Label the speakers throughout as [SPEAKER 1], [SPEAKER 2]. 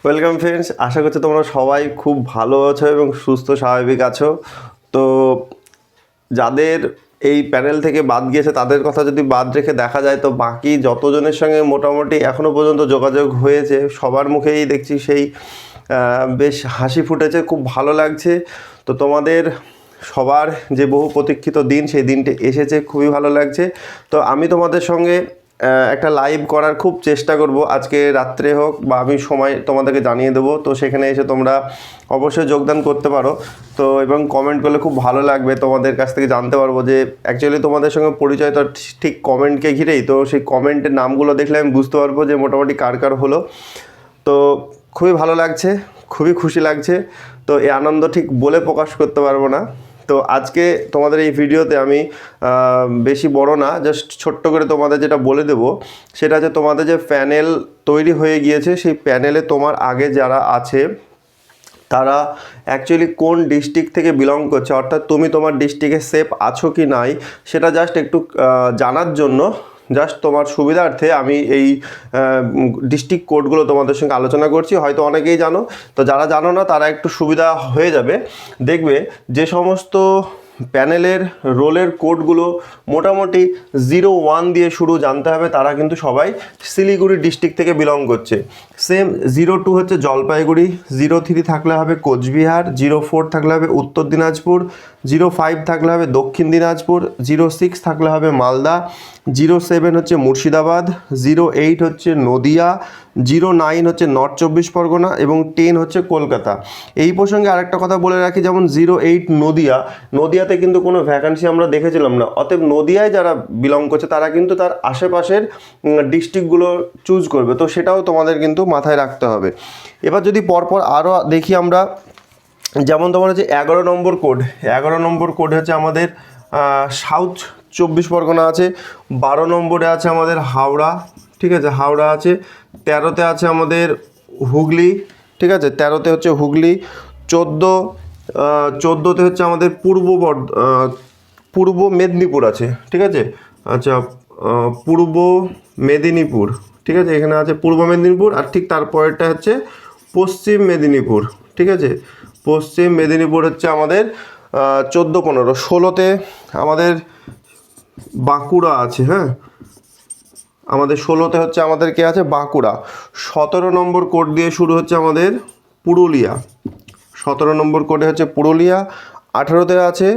[SPEAKER 1] Welcome friends, আশা করছি তোমরা সবাই খুব ভালো আছো এবং সুস্থ স্বাভাবিক আছো। তো যাদের এই প্যানেল থেকে বাদ গিয়েছে তাদের কথা যদি বাদ রেখে দেখা যায়, তো বাকি যতজনের সঙ্গে মোটামুটি এখনও পর্যন্ত যোগাযোগ হয়েছে সবার মুখেই দেখছি সেই বেশ হাসি ফুটেছে, খুব ভালো লাগছে। তো তোমাদের সবার যে বহু প্রতীক্ষিত দিন, সেই দিনটি এসেছে, খুবই ভালো লাগছে। তো আমি তোমাদের সঙ্গে একটা লাইভ করার খুব চেষ্টা করব, আজকে রাত্রে হোক বা আমি সময় তোমাদেরকে জানিয়ে দেবো। তো সেখানে এসে তোমরা অবশ্যই যোগদান করতে পারো। তো এবং কমেন্ট করলে খুব ভালো লাগবে, তোমাদের কাছ থেকে জানতে পারবো যে অ্যাকচুয়ালি তোমাদের সঙ্গে পরিচয় তো ঠিক কমেন্টকে ঘিরেই। তো সেই কমেন্টের নামগুলো দেখলে আমি বুঝতে পারবো যে মোটামুটি কার কার হলো। তো খুবই ভালো লাগছে, খুবই খুশি লাগছে। তো এই আনন্দ ঠিক বলে প্রকাশ করতে পারবো না। তো আজকে তোমাদের এই ভিডিওতে আমি বেশি বড় না, জাস্ট ছোট্ট করে তোমাদের যেটা বলে দেবো সেটা হচ্ছে তোমাদের যে প্যানেল তৈরি হয়ে গিয়েছে, সেই প্যানেলে তোমার আগে যারা আছে তারা অ্যাকচুয়ালি কোন ডিস্ট্রিক্ট থেকে বিলং করছে, অর্থাৎ তুমি তোমার ডিস্ট্রিক্টে সেফ আছো কি নাই সেটা জাস্ট একটু জানার জন্য, জাস্ট তোমার সুবিধার্থে আমি এই ডিস্ট্রিক্ট কোডগুলো তোমাদের সঙ্গে আলোচনা করছি। হয়তো অনেকেই জানো, তো যারা জানো না তারা একটু সুবিধা হয়ে যাবে। দেখবে যে সমস্ত প্যানেলের রোলের কোডগুলো মোটামুটি 01 দিয়ে শুরু জানতে হবে, তারা কিন্তু সবাই শিলিগুড়ি ডিস্ট্রিক্ট থেকে বিলং করছে। সেম 02 হচ্ছে জলপাইগুড়ি, 03 থাকলে হবে কোচবিহার, 04 থাকলে হবে উত্তর দিনাজপুর, 05 থাকলে হবে দক্ষিণ দিনাজপুর, 06 থাকলে হবে মালদা, 07 হচ্ছে মুর্শিদাবাদ, 08 হচ্ছে নদিয়া, 09 হচ্ছে নর্থ চব্বিশ পরগনা এবং 10 হচ্ছে কলকাতা। এই প্রসঙ্গে আরেকটা কথা বলে রাখি, যেমন 08 নদিয়াতে কিন্তু কোনো ভ্যাকান্সি আমরা দেখেছিলাম না। অতএব নদিয়ায় যারা বিলং করছে তারা কিন্তু তার আশেপাশের ডিস্ট্রিক্টগুলো চুজ করবে। তো সেটাও তোমাদের কিন্তু মাথায় রাখতে হবে। এবার যদি পরপর আরও দেখি আমরা, যেমন তোমার হচ্ছে 11 নম্বর কোড, 11 নম্বর কোড হচ্ছে আমাদের সাউথ চব্বিশ পরগনা আছে। 12 নম্বরে আছে আমাদের হাওড়া, ঠিক আছে, হাওড়া আছে। 13তে আছে আমাদের হুগলি, ঠিক আছে, 13তে হচ্ছে হুগলি। 14তে হচ্ছে আমাদের পূর্ব মেদিনীপুর আছে, ঠিক আছে। আচ্ছা, পূর্ব মেদিনীপুর, ঠিক আছে, এখানে আছে পূর্ব মেদিনীপুর। আর ঠিক তারপরেরটা হচ্ছে পশ্চিম মেদিনীপুর, ঠিক আছে। পশ্চিম মেদিনীপুর হচ্ছে আমাদের 14, 15। 16তে আমাদের বাঁকুড়া আছে, হ্যাঁ, আমাদের 16তে হচ্ছে আমাদের কে আছে, বাঁকুড়া। 17 নম্বর কোড দিয়ে শুরু হচ্ছে আমাদের পুরুলিয়া, 17 নম্বর কোডে হচ্ছে পুরুলিয়া। 18তে আছে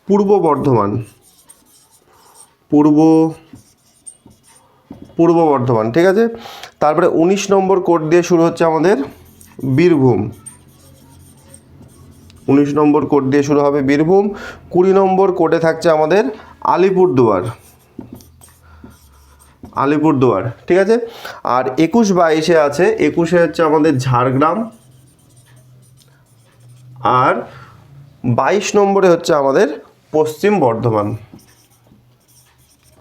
[SPEAKER 1] পূর্ব বর্ধমান, পূর্ব বর্ধমান, ঠিক আছে। তারপরে 19 নম্বর কোড দিয়ে শুরু হচ্ছে আমাদের বীরভূম, 19 নম্বর কোড দিয়ে শুরু হবে বীরভূম। 20 নম্বর কোডে থাকছে আমাদের আলিপুরদুয়ার, ঠিক আছে। আর 21, 22-এ আছে, 21-এ হচ্ছে আমাদের ঝাড়গ্রাম। আর 22 নম্বরে হচ্ছে আমাদের পশ্চিম বর্ধমান।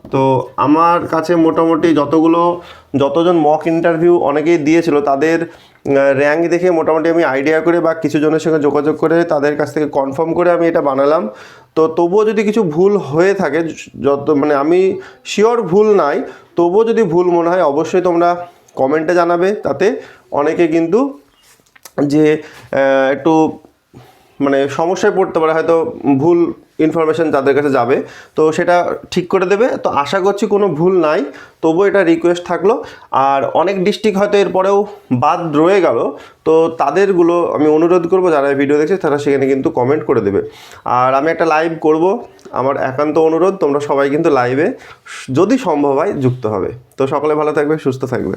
[SPEAKER 1] তো আমার কাছে মোটামুটি যতজন মক ইন্টারভিউ অনেকেই দিয়েছিল তাদের র্যাঙ্ক দেখে মোটামুটি আমি আইডিয়া করে বা কিছু জনের সঙ্গে যোগাযোগ করে তাদের কাছ থেকে কনফার্ম করে আমি এটা বানালাম। তো তবুও যদি কিছু ভুল হয়ে থাকে, আমি শিওর ভুল নাই, তবুও যদি ভুল মনে হয় অবশ্যই তোমরা কমেন্টে জানাবে। তাতে অনেকে কিন্তু যে একটু সমস্যায় পড়তে পারে, হয়তো ভুল ইনফরমেশান তাদের কাছে যাবে, তো সেটা ঠিক করে দেবে। তো আশা করছি কোনো ভুল নাই, তবু এটা রিকোয়েস্ট থাকলো। আর অনেক ডিস্ট্রিক্ট হয়তো এরপরেও বাদ রয়ে গেল, তো তাদেরগুলো আমি অনুরোধ করব যারা ভিডিও দেখছে তারা সেখানে কিন্তু কমেন্ট করে দেবে। আর আমি একটা লাইভ করব, আমার একান্ত অনুরোধ তোমরা সবাই কিন্তু লাইভে যদি সম্ভব হয় যুক্ত হবে। তো সকলে ভালো থাকবে, সুস্থ থাকবে।